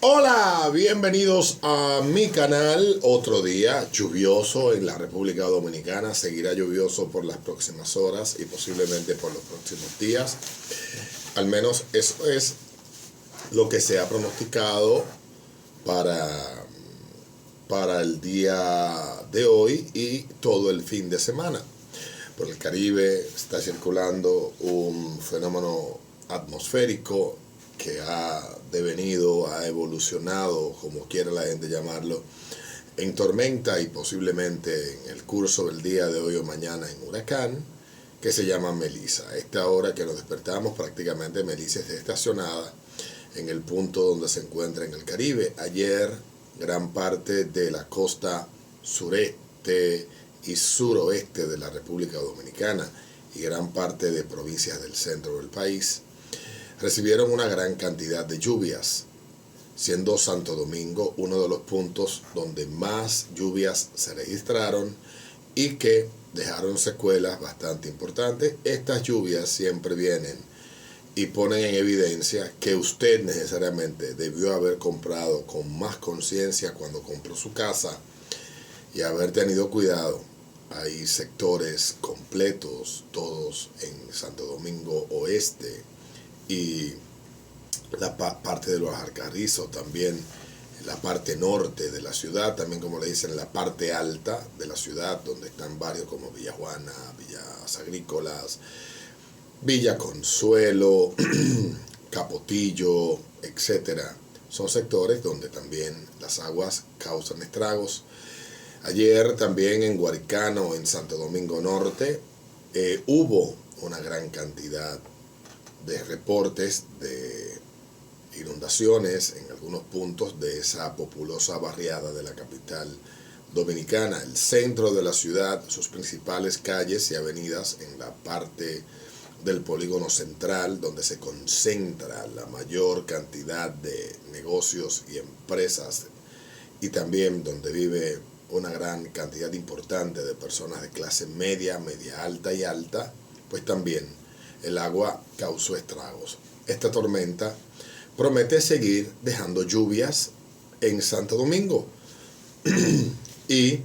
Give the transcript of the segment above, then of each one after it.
Hola, bienvenidos a mi canal. Otro día lluvioso en la República Dominicana. Seguirá lluvioso por las próximas horas y posiblemente por los próximos días. Al menos eso es lo que se ha pronosticado para, para el día de hoy y todo el fin de semana. Por el Caribe está circulando un fenómeno atmosférico que ha devenido, ha evolucionado, como quiera la gente llamarlo, en tormenta y posiblemente en el curso del día de hoy o mañana en huracán, que se llama Melissa. A esta hora que nos despertamos, prácticamente Melissa está estacionada en el punto donde se encuentra en el Caribe. Ayer, gran parte de la costa sureste y suroeste de la República Dominicana y gran parte de provincias del centro del país recibieron una gran cantidad de lluvias, siendo Santo Domingo uno de los puntos donde más lluvias se registraron y que dejaron secuelas bastante importantes. Estas lluvias siempre vienen y ponen en evidencia que usted necesariamente debió haber comprado con más conciencia cuando compró su casa y haber tenido cuidado. Hay sectores completos, todos en Santo Domingo Oeste, y la parte de los Alcarrizos, también la parte norte de la ciudad, también como le dicen la parte alta de la ciudad, donde están barrios como Villa Juana, Villas Agrícolas, Villa Consuelo, Capotillo, etcétera. Son sectores donde también las aguas causan estragos. Ayer también en Guaricano, en Santo Domingo Norte, hubo una gran cantidad de reportes de inundaciones en algunos puntos de esa populosa barriada de la capital dominicana. El centro de la ciudad, sus principales calles y avenidas en la parte del polígono central, donde se concentra la mayor cantidad de negocios y empresas, y también donde vive una gran cantidad importante de personas de clase media, media alta y alta, pues también el agua causó estragos. Esta tormenta promete seguir dejando lluvias en Santo Domingo y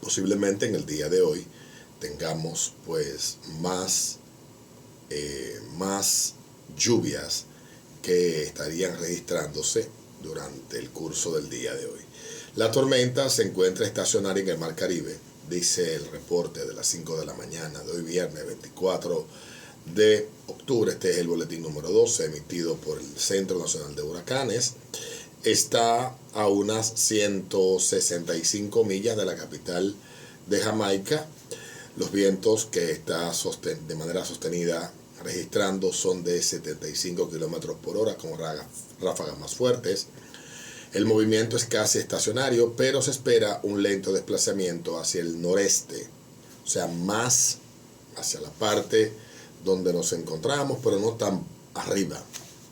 posiblemente en el día de hoy tengamos pues más lluvias que estarían registrándose durante el curso del día de hoy. La tormenta se encuentra estacionaria en el Mar Caribe, dice el reporte de las 5 de la mañana de hoy viernes 24 de octubre. Este es el boletín número 12 emitido por el Centro Nacional de Huracanes. Está a unas 165 millas de la capital de Jamaica. Los vientos que está de manera sostenida registrando son de 75 kilómetros por hora con ráfagas más fuertes. El movimiento es casi estacionario, pero se espera un lento desplazamiento hacia el noreste, o sea, más hacia la parte donde nos encontramos, pero no tan arriba,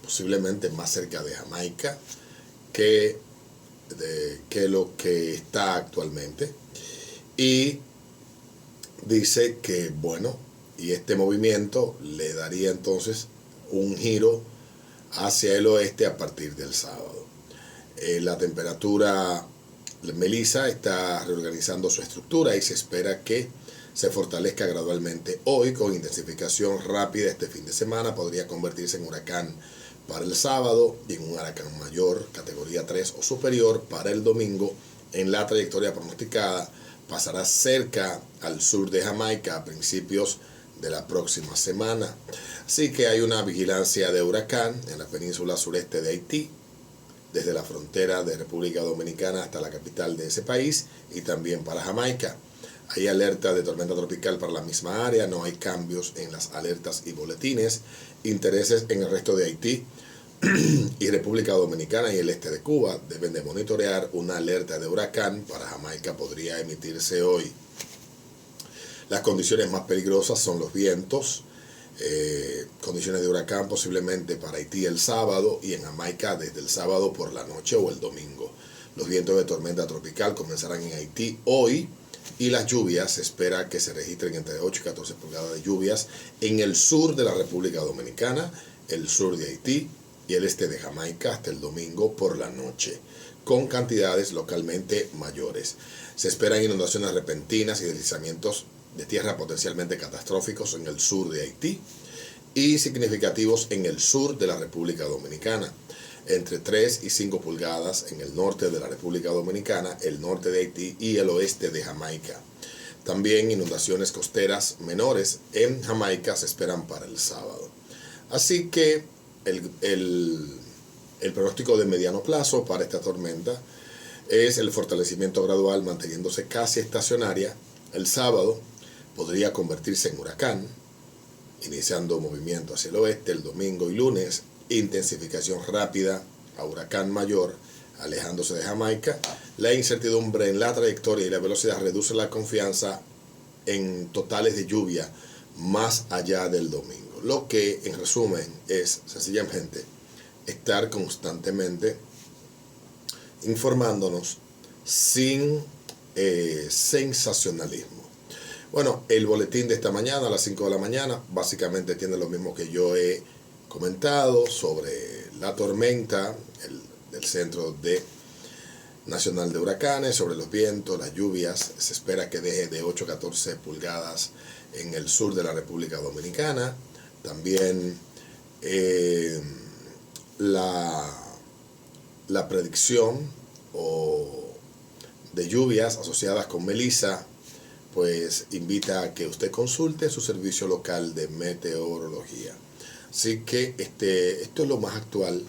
posiblemente más cerca de Jamaica que lo que está actualmente. Y dice que, bueno, y este movimiento le daría entonces un giro hacia el oeste a partir del sábado. La temperatura, Melissa está reorganizando su estructura y se espera que se fortalezca gradualmente hoy con intensificación rápida. Este fin de semana podría convertirse en huracán para el sábado y en un huracán mayor, categoría 3 o superior, para el domingo. En la trayectoria pronosticada pasará cerca al sur de Jamaica a principios de la próxima semana. Así que hay una vigilancia de huracán en la península sureste de Haití, desde la frontera de República Dominicana hasta la capital de ese país, y también para Jamaica. Hay alerta de tormenta tropical para la misma área, no hay cambios en las alertas y boletines. Intereses en el resto de Haití y República Dominicana y el este de Cuba deben de monitorear. Una alerta de huracán para Jamaica podría emitirse hoy. Las condiciones más peligrosas son los vientos, condiciones de huracán posiblemente para Haití el sábado y en Jamaica desde el sábado por la noche o el domingo. Los vientos de tormenta tropical comenzarán en Haití hoy y las lluvias se espera que se registren entre 8 y 14 pulgadas de lluvias en el sur de la República Dominicana, el sur de Haití y el este de Jamaica hasta el domingo por la noche, con cantidades localmente mayores. Se esperan inundaciones repentinas y deslizamientos de tierra potencialmente catastróficos en el sur de Haití y significativos en el sur de la República Dominicana, entre 3 y 5 pulgadas en el norte de la República Dominicana, el norte de Haití y el oeste de Jamaica. También inundaciones costeras menores en Jamaica se esperan para el sábado. Así que el pronóstico de mediano plazo para esta tormenta es el fortalecimiento gradual manteniéndose casi estacionaria. El sábado podría convertirse en huracán, iniciando movimiento hacia el oeste el domingo y lunes, intensificación rápida a huracán mayor, alejándose de Jamaica. La incertidumbre en la trayectoria y la velocidad reduce la confianza en totales de lluvia más allá del domingo. Lo que, en resumen, es sencillamente estar constantemente informándonos sin sensacionalismo. Bueno, el boletín de esta mañana a las 5 de la mañana básicamente tiene lo mismo que yo he comentado sobre la tormenta del Centro Nacional de Huracanes, sobre los vientos, las lluvias. Se espera que deje de 8 a 14 pulgadas en el sur de la República Dominicana. También la predicción de lluvias asociadas con Melissa, pues invita a que usted consulte su servicio local de meteorología. Así que esto es lo más actual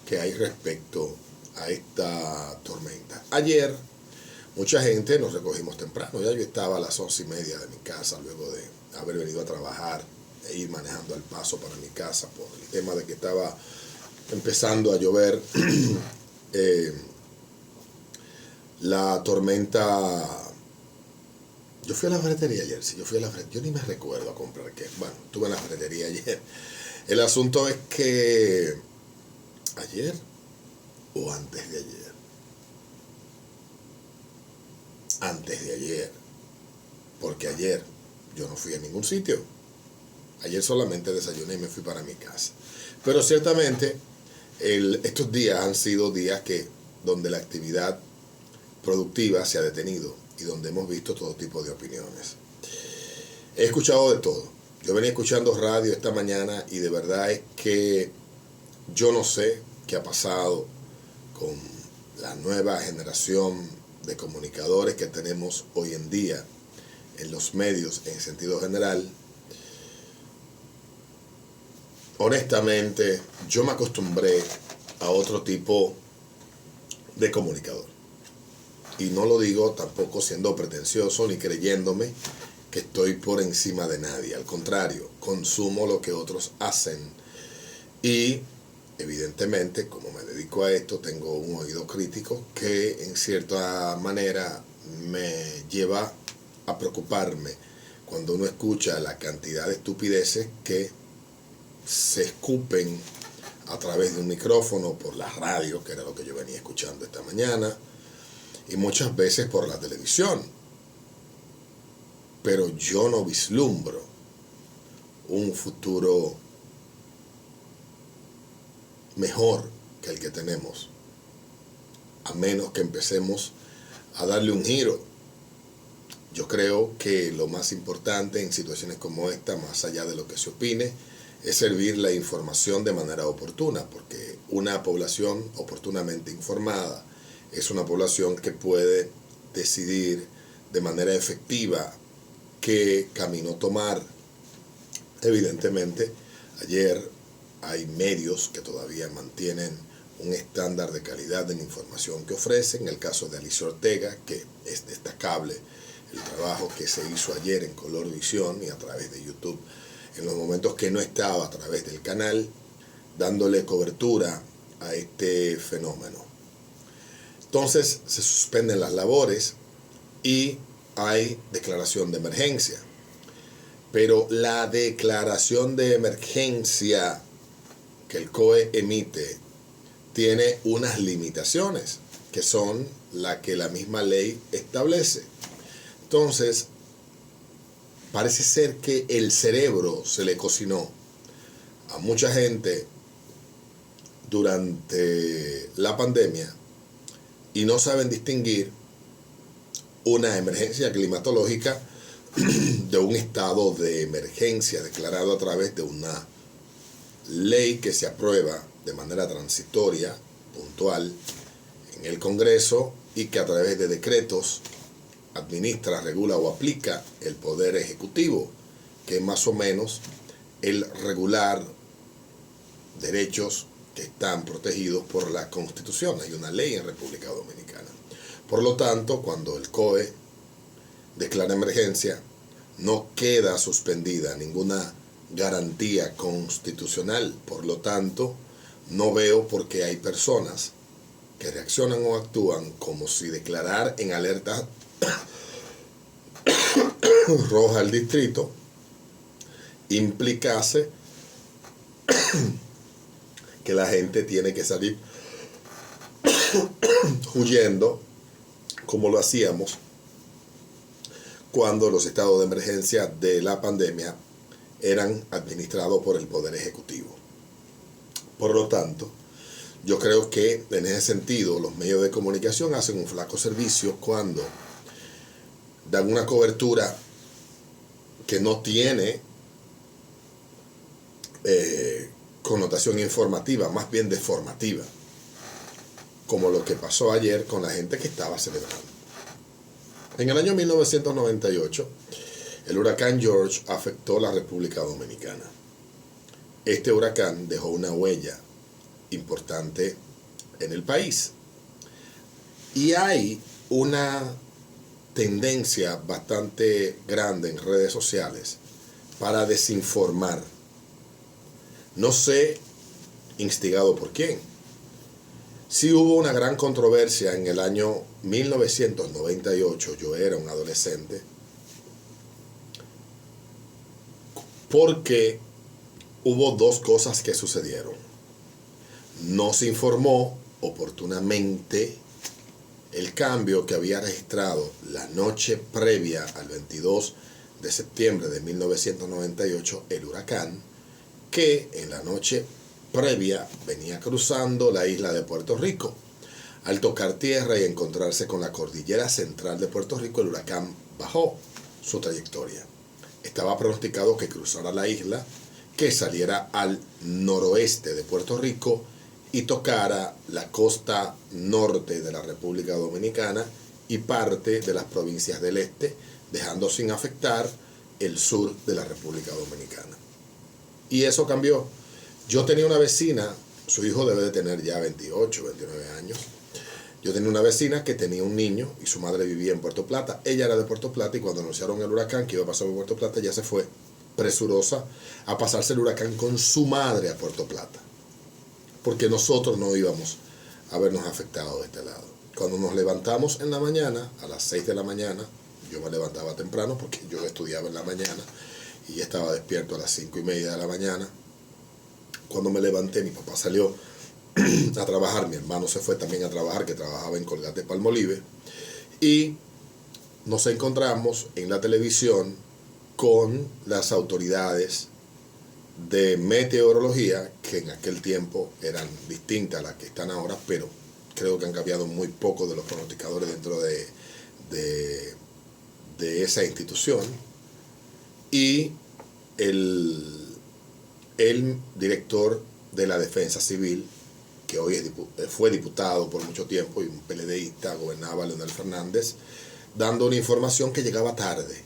que hay respecto a esta tormenta. Ayer mucha gente nos recogimos temprano. Ya yo estaba a las 11:30 de mi casa luego de haber venido a trabajar e ir manejando al paso para mi casa por el tema de que estaba empezando a llover. La tormenta. Yo fui a la ferretería ayer, sí, yo ni me recuerdo a comprar qué. Bueno, estuve en la ferretería ayer. El asunto es que ayer o antes de ayer. Antes de ayer. Porque ayer yo no fui a ningún sitio. Ayer solamente desayuné y me fui para mi casa. Pero ciertamente estos días han sido días donde la actividad productiva se ha detenido y donde hemos visto todo tipo de opiniones. He escuchado de todo. Yo venía escuchando radio esta mañana y de verdad es que yo no sé qué ha pasado con la nueva generación de comunicadores que tenemos hoy en día en los medios en sentido general. Honestamente, yo me acostumbré a otro tipo de comunicador. Y no lo digo tampoco siendo pretencioso ni creyéndome que estoy por encima de nadie. Al contrario, consumo lo que otros hacen. Y evidentemente, como me dedico a esto, tengo un oído crítico que en cierta manera me lleva a preocuparme cuando uno escucha la cantidad de estupideces que se escupen a través de un micrófono, por la radio, que era lo que yo venía escuchando esta mañana, y muchas veces por la televisión. Pero yo no vislumbro un futuro mejor que el que tenemos, a menos que empecemos a darle un giro. Yo creo que lo más importante en situaciones como esta, más allá de lo que se opine, es servir la información de manera oportuna, porque una población oportunamente informada es una población que puede decidir de manera efectiva qué camino tomar. Evidentemente, ayer hay medios que todavía mantienen un estándar de calidad de la información que ofrecen. En el caso de Alicia Ortega, que es destacable el trabajo que se hizo ayer en Color Visión y a través de YouTube, en los momentos que no estaba a través del canal, dándole cobertura a este fenómeno. Entonces se suspenden las labores y hay declaración de emergencia. Pero la declaración de emergencia que el COE emite tiene unas limitaciones, que son las que la misma ley establece. Entonces, parece ser que el cerebro se le cocinó a mucha gente durante la pandemia y no saben distinguir una emergencia climatológica de un estado de emergencia declarado a través de una ley que se aprueba de manera transitoria, puntual, en el Congreso y que a través de decretos administra, regula o aplica el Poder Ejecutivo, que es más o menos el regular derechos que están protegidos por la Constitución. Hay una ley en República Dominicana. Por lo tanto, cuando el COE declara emergencia, no queda suspendida ninguna garantía constitucional. Por lo tanto, no veo por qué hay personas que reaccionan o actúan como si declarar en alerta roja el distrito implicase que la gente tiene que salir huyendo como lo hacíamos cuando los estados de emergencia de la pandemia eran administrados por el Poder Ejecutivo. Por lo tanto, yo creo que en ese sentido los medios de comunicación hacen un flaco servicio cuando dan una cobertura que no tiene connotación informativa, más bien deformativa, como lo que pasó ayer con la gente que estaba celebrando. En el año 1998, el huracán George afectó la República Dominicana. Este huracán dejó una huella importante en el país. Y hay una tendencia bastante grande en redes sociales para desinformar. No sé instigado por quién. Sí hubo una gran controversia en el año 1998, yo era un adolescente, porque hubo dos cosas que sucedieron. No se informó oportunamente el cambio que había registrado la noche previa al 22 de septiembre de 1998 el huracán, que en la noche previa venía cruzando la isla de Puerto Rico. Al tocar tierra y encontrarse con la cordillera central de Puerto Rico, el huracán bajó su trayectoria. Estaba pronosticado que cruzara la isla, que saliera al noroeste de Puerto Rico y tocara la costa norte de la República Dominicana y parte de las provincias del este, dejando sin afectar el sur de la República Dominicana. Y eso cambió. Yo tenía una vecina, su hijo debe de tener ya 28, 29 años. Yo tenía una vecina que tenía un niño y su madre vivía en Puerto Plata. Ella era de Puerto Plata y cuando anunciaron el huracán que iba a pasar por Puerto Plata, ella se fue presurosa a pasarse el huracán con su madre a Puerto Plata. Porque nosotros no íbamos a vernos afectados de este lado. Cuando nos levantamos en la mañana, a las 6 de la mañana, yo me levantaba temprano porque yo estudiaba en la mañana y estaba despierto a las 5:30 de la mañana. Cuando me levanté, mi papá salió a trabajar, mi hermano se fue también a trabajar, que trabajaba en Colgate Palmolive, y nos encontramos en la televisión con las autoridades de meteorología, que en aquel tiempo eran distintas a las que están ahora, pero creo que han cambiado muy poco de los pronosticadores dentro de esa institución, y el director de la Defensa Civil, que hoy fue diputado por mucho tiempo y un PLDista, gobernaba Leonel Fernández, dando una información que llegaba tarde,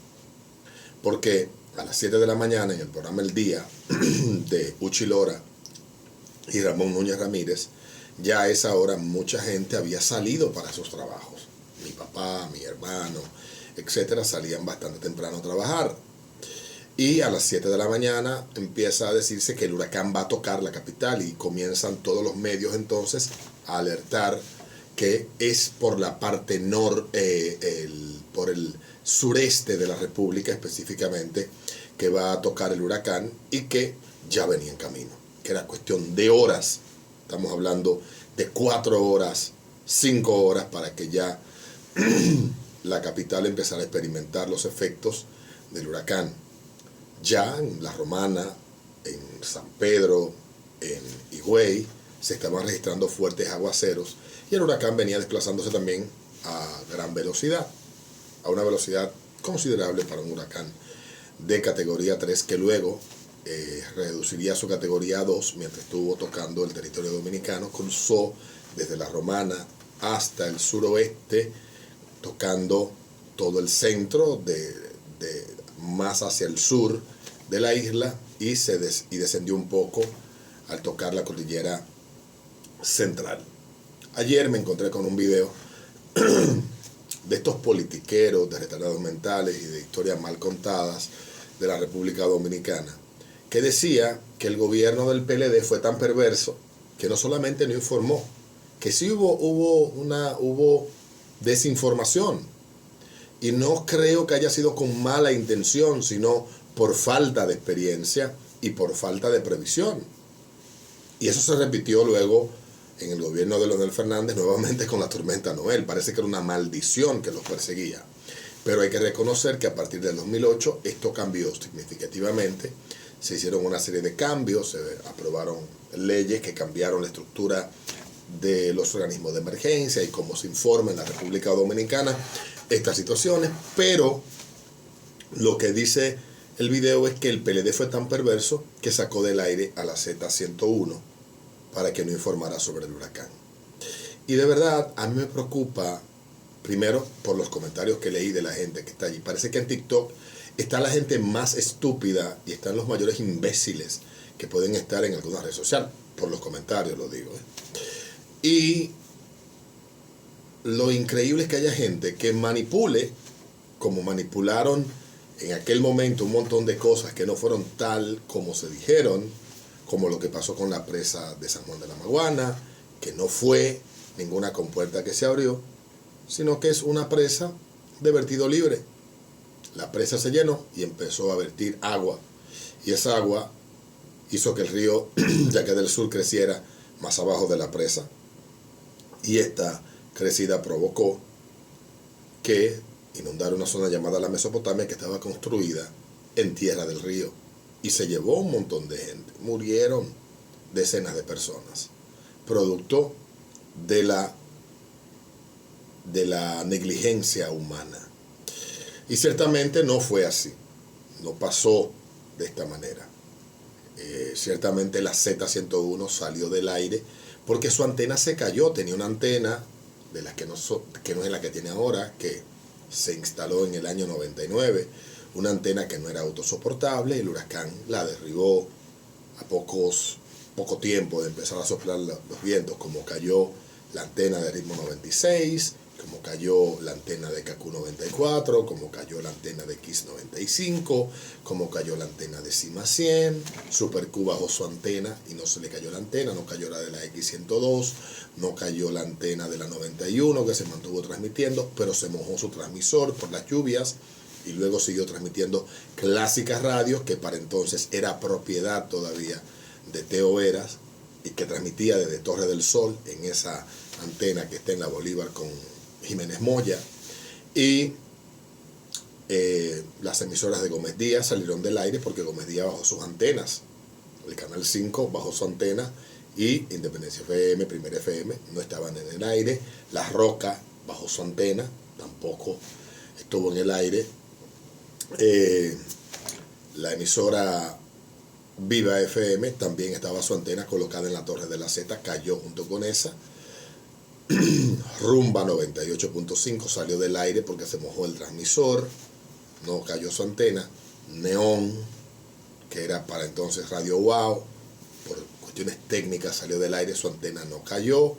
porque a las 7 de la mañana en el programa El Día de Uchi Lora y Ramón Núñez Ramírez, ya a esa hora mucha gente había salido para sus trabajos. Mi papá, mi hermano, etcétera, salían bastante temprano a trabajar. Y a las 7 de la mañana empieza a decirse que el huracán va a tocar la capital y comienzan todos los medios entonces a alertar que es por la parte por el sureste de la República específicamente que va a tocar el huracán y que ya venía en camino, que era cuestión de horas. Estamos hablando de 4 horas, 5 horas para que ya la capital empezara a experimentar los efectos del huracán. Ya en La Romana, en San Pedro, en Higüey, se estaban registrando fuertes aguaceros y el huracán venía desplazándose también a gran velocidad, a una velocidad considerable para un huracán de categoría 3 que luego reduciría su categoría a 2 mientras estuvo tocando el territorio dominicano. Cruzó desde la Romana hasta el suroeste, tocando todo el centro más hacia el sur de la isla y descendió un poco al tocar la cordillera central. Ayer me encontré con un video de estos politiqueros, de retardados mentales y de historias mal contadas de la República Dominicana, que decía que el gobierno del PLD fue tan perverso que no solamente no informó, que sí hubo desinformación. Y no creo que haya sido con mala intención, sino por falta de experiencia y por falta de previsión. Y eso se repitió luego en el gobierno de Leonel Fernández, nuevamente con la tormenta Noel. Parece que era una maldición que los perseguía. Pero hay que reconocer que a partir del 2008 esto cambió significativamente. Se hicieron una serie de cambios, se aprobaron leyes que cambiaron la estructura de los organismos de emergencia y cómo se informa en la República Dominicana estas situaciones, pero lo que dice el video es que el PLD fue tan perverso que sacó del aire a la Z101 para que no informara sobre el huracán. Y de verdad, a mí me preocupa, primero, por los comentarios que leí de la gente que está allí. Parece que en TikTok está la gente más estúpida y están los mayores imbéciles que pueden estar en alguna red social. Por los comentarios lo digo. Y lo increíble es que haya gente que manipule, como manipularon en aquel momento un montón de cosas que no fueron tal como se dijeron, como lo que pasó con la presa de San Juan de la Maguana, que no fue ninguna compuerta que se abrió, sino que es una presa de vertido libre. La presa se llenó y empezó a vertir agua, y esa agua hizo que el río Yaque del Sur creciera más abajo de la presa, y esta crecida provocó que inundara una zona llamada la Mesopotamia, que estaba construida en tierra del río, y se llevó un montón de gente. Murieron decenas de personas, producto de la negligencia humana. Y ciertamente no fue así, no pasó de esta manera. Ciertamente la Z101 salió del aire porque su antena se cayó. Tenía una antena de las que no es la que tiene ahora, que se instaló en el año 99, una antena que no era autosoportable, y el huracán la derribó a poco tiempo de empezar a soplar los vientos, como cayó la antena de Ritmo 96, como cayó la antena de KQ 94, como cayó la antena de Kiss 95, como cayó la antena de Cima 100. Super Q bajó su antena y no se le cayó la antena, no cayó la de la X102, no cayó la antena de la 91 que se mantuvo transmitiendo, pero se mojó su transmisor por las lluvias y luego siguió transmitiendo Clásicas Radios, que para entonces era propiedad todavía de Teo Veras y que transmitía desde Torre del Sol en esa antena que está en la Bolívar con Jiménez Moya. Y las emisoras de Gómez Díaz salieron del aire porque Gómez Díaz bajó sus antenas. El Canal 5 bajó su antena y Independencia FM, Primer FM no estaban en el aire. La Roca bajó su antena, tampoco estuvo en el aire. La emisora Viva FM también estaba su antena colocada en la Torre de la Z, cayó junto con esa. Rumba 98.5 salió del aire porque se mojó el transmisor, no cayó su antena. Neón, que era para entonces Radio Wow, por cuestiones técnicas salió del aire, su antena no cayó.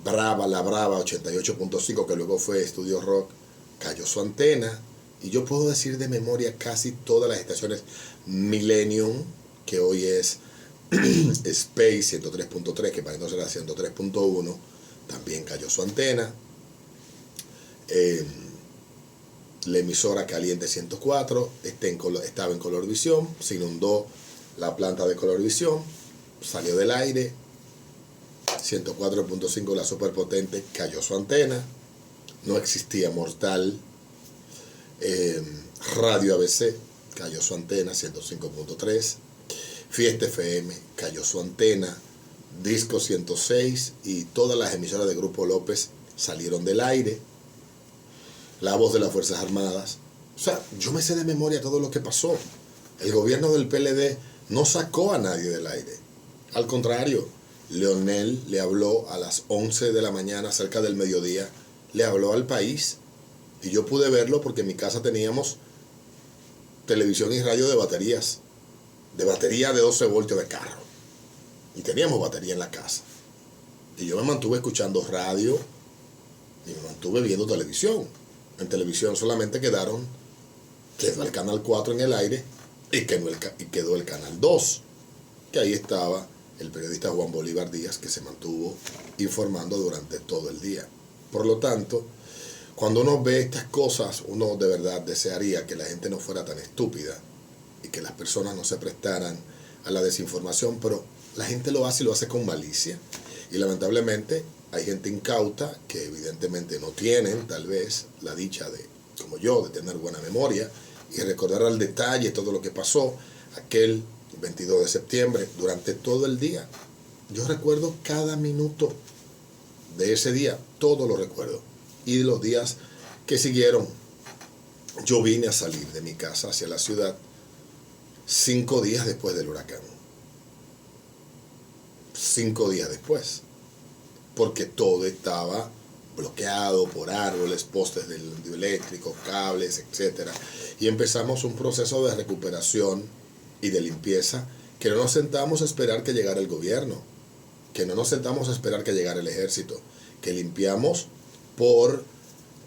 La Brava 88.5, que luego fue Estudio Rock, cayó su antena. Y yo puedo decir de memoria casi todas las estaciones. Millennium, que hoy es Space 103.3, que para entonces era 103.1, también cayó su antena. La emisora Caliente 104 estaba en Colorvisión, se inundó la planta de Colorvisión, salió del aire. 104.5, la Superpotente, cayó su antena, no existía Mortal. Radio ABC cayó su antena, 105.3. Fiesta FM cayó su antena, Disco 106 y todas las emisoras de Grupo López salieron del aire. La Voz de las Fuerzas Armadas. O sea, yo me sé de memoria todo lo que pasó. El gobierno del PLD no sacó a nadie del aire. Al contrario, Leonel le habló a las 11 de la mañana, cerca del mediodía, le habló al país. Y yo pude verlo porque en mi casa teníamos televisión y radio de baterías. De batería de 12 voltios de carro. Y teníamos batería en la casa. Y yo me mantuve escuchando radio y me mantuve viendo televisión. En televisión solamente quedó el canal 4 en el aire y quedó el canal 2, que ahí estaba el periodista Juan Bolívar Díaz, que se mantuvo informando durante todo el día. Por lo tanto, cuando uno ve estas cosas, uno de verdad desearía que la gente no fuera tan estúpida y que las personas no se prestaran a la desinformación, pero la gente lo hace y lo hace con malicia. Y lamentablemente hay gente incauta que evidentemente no tienen tal vez la dicha de, como yo, de tener buena memoria y recordar al detalle todo lo que pasó aquel 22 de septiembre durante todo el día. Yo recuerdo cada minuto de ese día, todo lo recuerdo. Y de los días que siguieron, yo vine a salir de mi casa hacia la ciudad 5 días después del huracán. 5 días después. Porque todo estaba bloqueado por árboles, postes de eléctricos, cables, etc. Y empezamos un proceso de recuperación y de limpieza que no nos sentamos a esperar que llegara el gobierno, que no nos sentamos a esperar que llegara el ejército, que limpiamos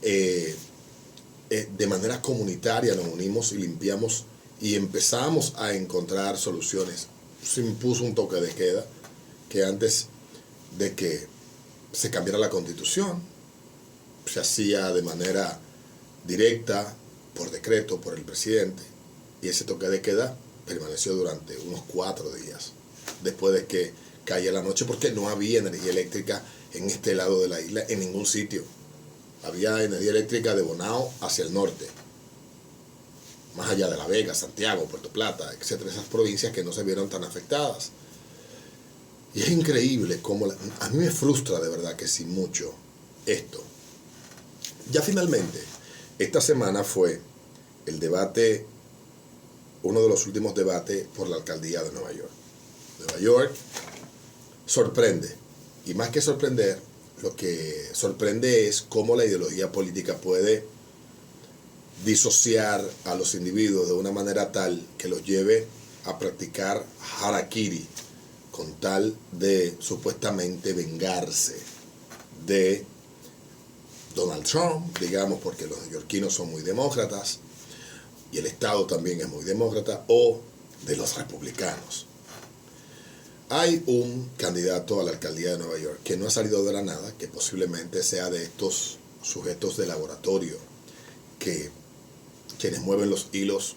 de manera comunitaria, nos unimos y limpiamos y empezamos a encontrar soluciones. Se impuso un toque de queda que antes de que se cambiara la Constitución se hacía de manera directa, por decreto, por el presidente, y ese toque de queda permaneció durante unos 4 días, después de que caía la noche, porque no había energía eléctrica en este lado de la isla, en ningún sitio. Había energía eléctrica de Bonao hacia el norte, más allá de La Vega, Santiago, Puerto Plata, etcétera, esas provincias que no se vieron tan afectadas. Y es increíble cómo a mí me frustra de verdad que sin mucho esto. Ya finalmente, esta semana fue el debate, uno de los últimos debates por la alcaldía de Nueva York. Nueva York sorprende, y más que sorprender, lo que sorprende es cómo la ideología política puede disociar a los individuos de una manera tal que los lleve a practicar harakiri, con tal de supuestamente vengarse de Donald Trump, digamos, porque los neoyorquinos son muy demócratas y el Estado también es muy demócrata, o de los republicanos. Hay un candidato a la alcaldía de Nueva York que no ha salido de la nada, que posiblemente sea de estos sujetos de laboratorio, que quienes mueven los hilos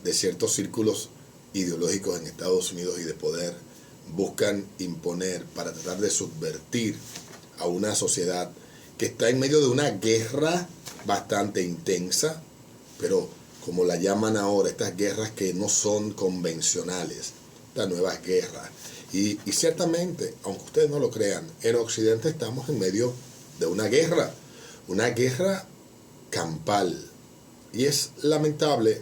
de ciertos círculos ideológicos en Estados Unidos y de poder buscan imponer para tratar de subvertir a una sociedad que está en medio de una guerra bastante intensa, pero como la llaman ahora, estas guerras que no son convencionales, estas nuevas guerras. Y ciertamente, aunque ustedes no lo crean, en Occidente estamos en medio de una guerra campal. Y es lamentable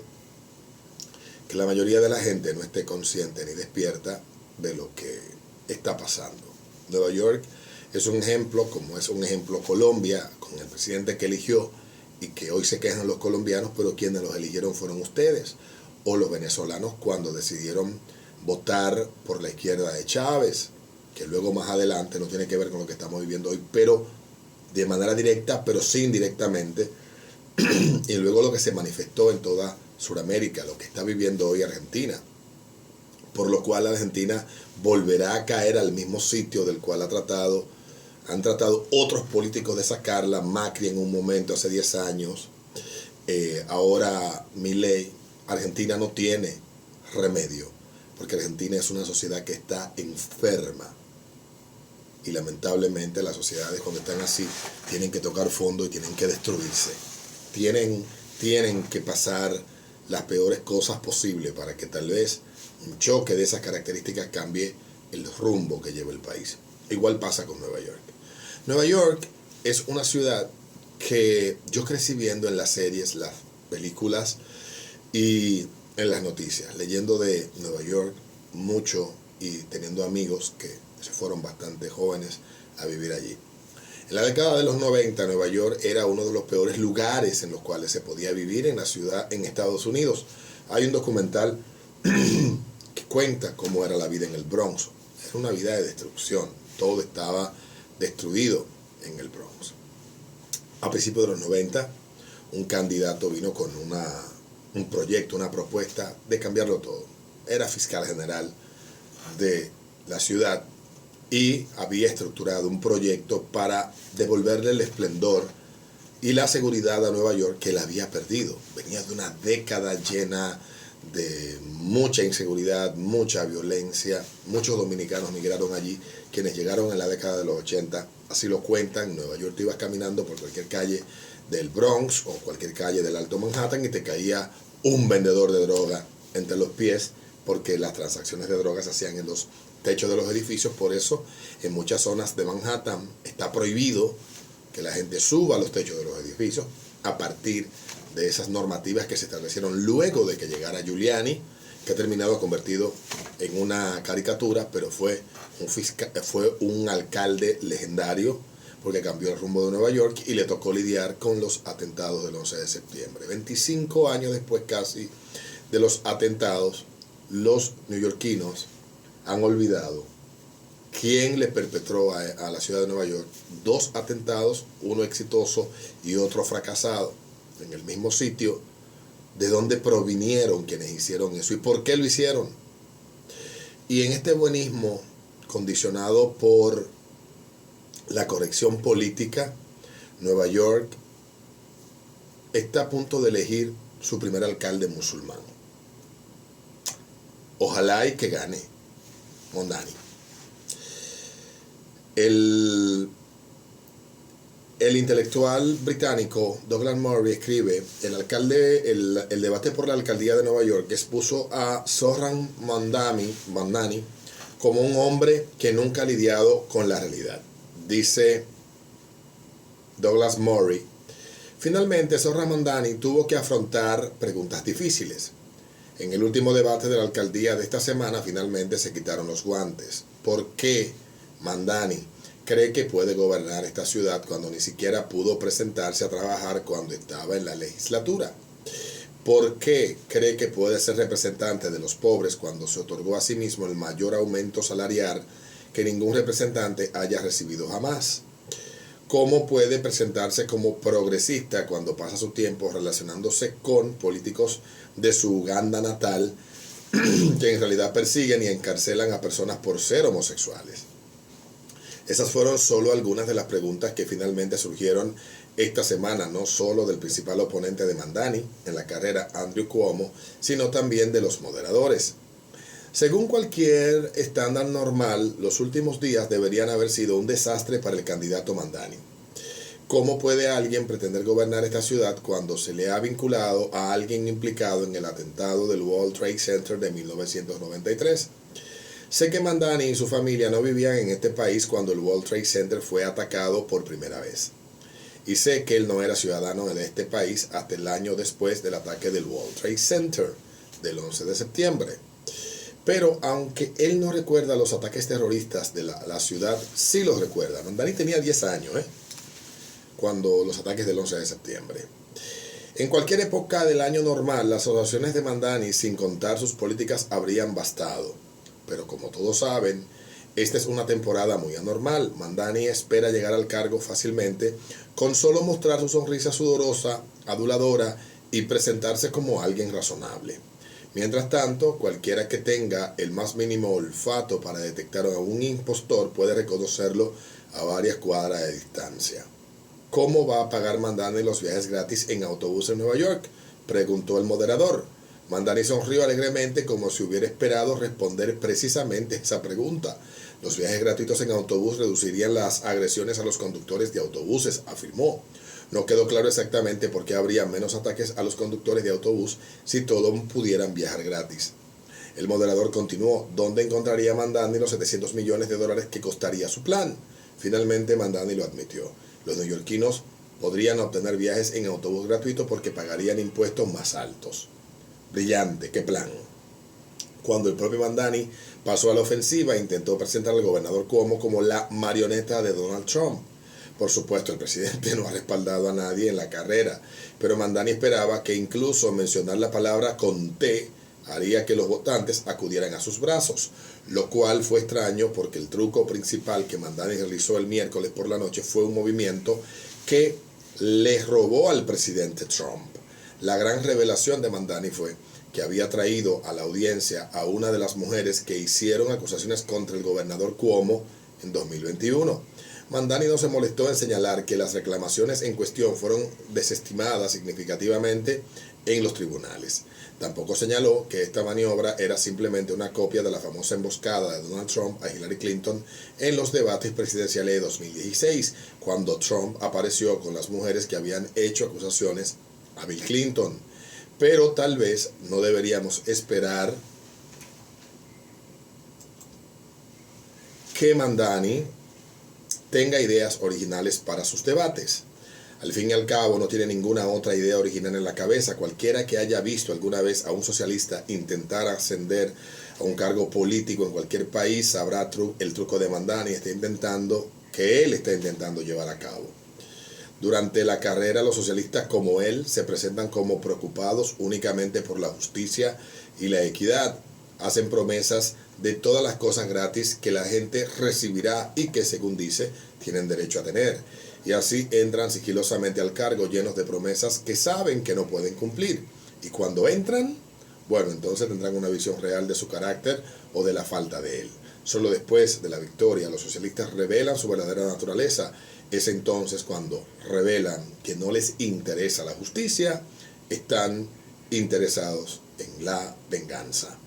que la mayoría de la gente no esté consciente ni despierta de lo que está pasando. Nueva York es un ejemplo, como es un ejemplo Colombia, con el presidente que eligió y que hoy se quejan los colombianos, pero quienes los eligieron fueron ustedes, o los venezolanos cuando decidieron votar por la izquierda de Chávez, que luego más adelante no tiene que ver con lo que estamos viviendo hoy, pero de manera directa, pero sí indirectamente, y luego lo que se manifestó en toda Sudamérica, lo que está viviendo hoy Argentina, por lo cual Argentina volverá a caer al mismo sitio del cual han tratado otros políticos de sacarla, Macri en un momento hace 10 años, ahora Milei. Argentina no tiene remedio, porque Argentina es una sociedad que está enferma, y lamentablemente las sociedades cuando están así tienen que tocar fondo y tienen que destruirse, tienen que pasar las peores cosas posibles para que tal vez un choque de esas características cambie el rumbo que lleva el país. Igual pasa con Nueva York. Nueva York es una ciudad que yo crecí viendo en las series, las películas y en las noticias, leyendo de Nueva York mucho y teniendo amigos que se fueron bastante jóvenes a vivir allí. En la década de los 90, Nueva York era uno de los peores lugares en los cuales se podía vivir en la ciudad, en Estados Unidos. Hay un documental que cuenta cómo era la vida en el Bronx. Era una vida de destrucción. Todo estaba destruido en el Bronx. A principios de los 90, un candidato vino con un proyecto, una propuesta de cambiarlo todo. Era fiscal general de la ciudad y había estructurado un proyecto para devolverle el esplendor y la seguridad a Nueva York que la había perdido. Venía de una década llena de mucha inseguridad, mucha violencia. Muchos dominicanos migraron allí, quienes llegaron en la década de los 80, así lo cuentan. En Nueva York tú ibas caminando por cualquier calle del Bronx o cualquier calle del Alto Manhattan y te caía un vendedor de droga entre los pies, porque las transacciones de drogas se hacían en los techos de los edificios. Por eso en muchas zonas de Manhattan está prohibido que la gente suba a los techos de los edificios a partir de esas normativas que se establecieron luego de que llegara Giuliani, que ha terminado convertido en una caricatura, pero fue un alcalde legendario porque cambió el rumbo de Nueva York y le tocó lidiar con los atentados del 11 de septiembre. 25 años después casi de los atentados, los neoyorquinos han olvidado quién le perpetró a la ciudad de Nueva York 2 atentados, uno exitoso y otro fracasado, en el mismo sitio, de dónde provinieron quienes hicieron eso y por qué lo hicieron. Y en este buenismo condicionado por la corrección política, Nueva York está a punto de elegir su primer alcalde musulmán. Ojalá y que gane Mamdani. El intelectual británico Douglas Murray escribe: el debate por la alcaldía de Nueva York expuso a Zohran Mamdani como un hombre que nunca ha lidiado con la realidad. Dice Douglas Murray: finalmente Zohran Mamdani tuvo que afrontar preguntas difíciles. En el último debate de la alcaldía de esta semana finalmente se quitaron los guantes. ¿Por qué Mamdani cree que puede gobernar esta ciudad cuando ni siquiera pudo presentarse a trabajar cuando estaba en la legislatura? ¿Por qué cree que puede ser representante de los pobres cuando se otorgó a sí mismo el mayor aumento salarial que ningún representante haya recibido jamás? ¿Cómo puede presentarse como progresista cuando pasa su tiempo relacionándose con políticos de su Uganda natal que en realidad persiguen y encarcelan a personas por ser homosexuales? Esas fueron solo algunas de las preguntas que finalmente surgieron esta semana, no solo del principal oponente de Mamdani en la carrera, Andrew Cuomo, sino también de los moderadores. Según cualquier estándar normal, los últimos días deberían haber sido un desastre para el candidato Mamdani. ¿Cómo puede alguien pretender gobernar esta ciudad cuando se le ha vinculado a alguien implicado en el atentado del World Trade Center de 1993? Sé que Mamdani y su familia no vivían en este país cuando el World Trade Center fue atacado por primera vez. Y sé que él no era ciudadano de este país hasta el año después del ataque del World Trade Center del 11 de septiembre. Pero aunque él no recuerda los ataques terroristas de la ciudad, sí los recuerda. Mamdani tenía 10 años, cuando los ataques del 11 de septiembre. En cualquier época del año normal, las asociaciones de Mamdani, sin contar sus políticas, habrían bastado. Pero como todos saben, esta es una temporada muy anormal. Mamdani espera llegar al cargo fácilmente con solo mostrar su sonrisa sudorosa, aduladora y presentarse como alguien razonable. Mientras tanto, cualquiera que tenga el más mínimo olfato para detectar a un impostor puede reconocerlo a varias cuadras de distancia. ¿Cómo va a pagar Mamdani los viajes gratis en autobús en Nueva York?, preguntó el moderador. Mamdani sonrió alegremente como si hubiera esperado responder precisamente esa pregunta. Los viajes gratuitos en autobús reducirían las agresiones a los conductores de autobuses, afirmó. No quedó claro exactamente por qué habría menos ataques a los conductores de autobús si todos pudieran viajar gratis. El moderador continuó: ¿dónde encontraría Mamdani los 700 millones de dólares que costaría su plan? Finalmente Mamdani lo admitió: los neoyorquinos podrían obtener viajes en autobús gratuito porque pagarían impuestos más altos. Brillante, qué plan. Cuando el propio Mamdani pasó a la ofensiva, intentó presentar al gobernador Cuomo como la marioneta de Donald Trump. Por supuesto, el presidente no ha respaldado a nadie en la carrera, pero Mamdani esperaba que incluso mencionar la palabra con T haría que los votantes acudieran a sus brazos, lo cual fue extraño porque el truco principal que Mamdani realizó el miércoles por la noche fue un movimiento que le robó al presidente Trump. La gran revelación de Mamdani fue que había traído a la audiencia a una de las mujeres que hicieron acusaciones contra el gobernador Cuomo en 2021. Mamdani no se molestó en señalar que las reclamaciones en cuestión fueron desestimadas significativamente en los tribunales. Tampoco señaló que esta maniobra era simplemente una copia de la famosa emboscada de Donald Trump a Hillary Clinton en los debates presidenciales de 2016, cuando Trump apareció con las mujeres que habían hecho acusaciones a Bill Clinton. Pero tal vez no deberíamos esperar que Mamdani tenga ideas originales para sus debates. Al fin y al cabo, no tiene ninguna otra idea original en la cabeza. Cualquiera que haya visto alguna vez a un socialista intentar ascender a un cargo político en cualquier país sabrá el truco de Mamdani que él está intentando llevar a cabo. Durante la carrera, los socialistas como él se presentan como preocupados únicamente por la justicia y la equidad. Hacen promesas de todas las cosas gratis que la gente recibirá y que, según dice, tienen derecho a tener. Y así entran sigilosamente al cargo llenos de promesas que saben que no pueden cumplir. Y cuando entran, bueno, entonces tendrán una visión real de su carácter o de la falta de él. Solo después de la victoria, los socialistas revelan su verdadera naturaleza. Es entonces cuando revelan que no les interesa la justicia, están interesados en la venganza.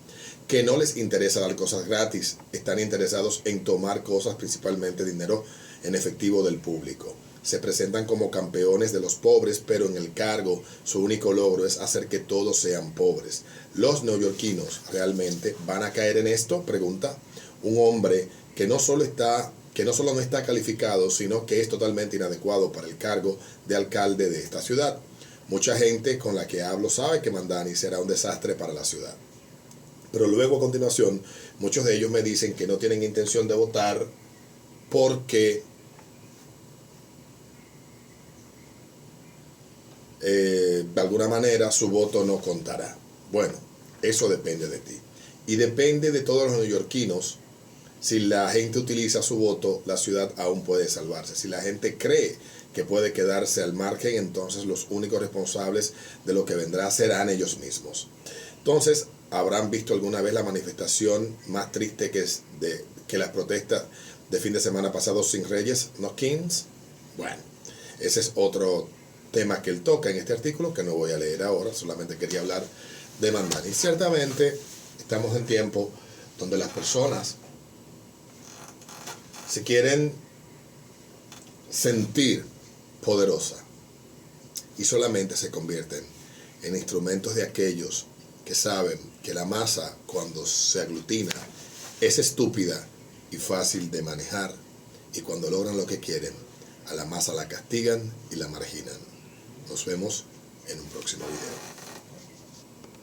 Que no les interesa dar cosas gratis, están interesados en tomar cosas, principalmente dinero en efectivo del público. Se presentan como campeones de los pobres, pero en el cargo su único logro es hacer que todos sean pobres. ¿Los neoyorquinos realmente van a caer en esto?, pregunta un hombre que no solo no está calificado, sino que es totalmente inadecuado para el cargo de alcalde de esta ciudad. Mucha gente con la que hablo sabe que Mamdani será un desastre para la ciudad. Pero luego, a continuación, muchos de ellos me dicen que no tienen intención de votar porque de alguna manera su voto no contará. Bueno, eso depende de ti. Y depende de todos los neoyorquinos. Si la gente utiliza su voto, la ciudad aún puede salvarse. Si la gente cree que puede quedarse al margen, entonces los únicos responsables de lo que vendrá serán ellos mismos. Entonces, ¿habrán visto alguna vez la manifestación más triste que las protestas de fin de semana pasado sin reyes, no kings? Bueno, ese es otro tema que él toca en este artículo que no voy a leer ahora, solamente quería hablar de Mamdani. Y ciertamente estamos en tiempo donde las personas se quieren sentir poderosa y solamente se convierten en instrumentos de aquellos que saben que la masa, cuando se aglutina, es estúpida y fácil de manejar, y cuando logran lo que quieren, a la masa la castigan y la marginan. Nos vemos en un próximo video.